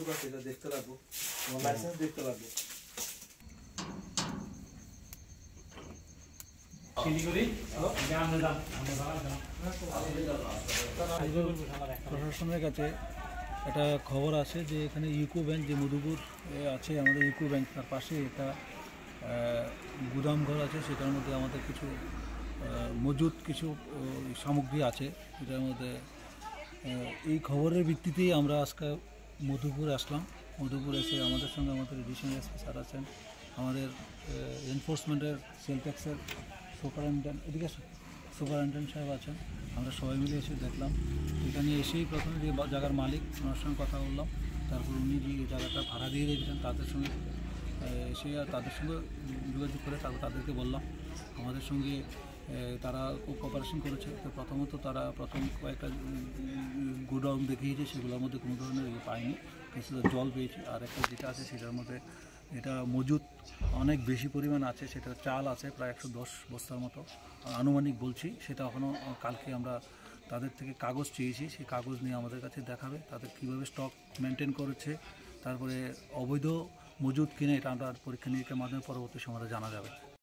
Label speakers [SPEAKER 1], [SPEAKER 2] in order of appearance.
[SPEAKER 1] Proof আছে এটা দেখতে লাগবো, তোমার লাইসেন্স দেখতে লাগবে। প্রশাসনের কাছে একটা খবর আছে যে এখানে ইউকো ব্যাংক যে মধুপুর আছে আমাদের ইউকো ব্যাংক, তার পাশে একটা গুদাম ঘর আছে, সেটার মধ্যে আমাদের কিছু মজুদ কিছু সামগ্রী আছে। এটার মধ্যে এই খবরের ভিত্তিতেই আমরা আজকে মধুপুর আসলাম। মধুপুর এসে আমাদের সঙ্গে আমাদের এডিশনাল এসপি স্যার আছেন, আমাদের এনফোর্সমেন্টের সেল ট্যাক্সের সুপারিনটেন্ডেন্ট সাহেব আছেন। আমরা সবাই মিলে এসে দেখলাম। এখানে এসেই প্রথমে যে জায়গার মালিক ওনার সঙ্গে কথা বললাম, তারপর উনি যে জায়গাটা ভাড়া দিয়ে রেখেছেন তাদের সঙ্গে এসে তাদের সঙ্গে যোগাযোগ করে তারপর তাদেরকে বললাম। আমাদের সঙ্গে তারা খুব কোঅপারেশন করেছে। তো প্রথমত তারা প্রথম কয়েকটা গোডাউন দেখিয়েছে, সেগুলোর মধ্যে কোনো ধরনের পাইনি, কিছুটা জল পেয়েছি। আর একটা যেটা আছে সেটার মধ্যে এটা মজুদ অনেক বেশি পরিমাণ আছে, সেটা চাল আছে প্রায় 110 বস্তার মতো আনুমানিক বলছি। সেটা এখনও কালকে আমরা তাদের থেকে কাগজ চেয়েছি, সেই কাগজ নিয়ে আমাদের কাছে দেখাবে তাদের কীভাবে স্টক মেনটেন করেছে, তারপরে অবৈধ মজুদ কিনে এটা আমরা পরীক্ষা নিরীক্ষার মাধ্যমে পরবর্তী সময়ে জানা যাবে।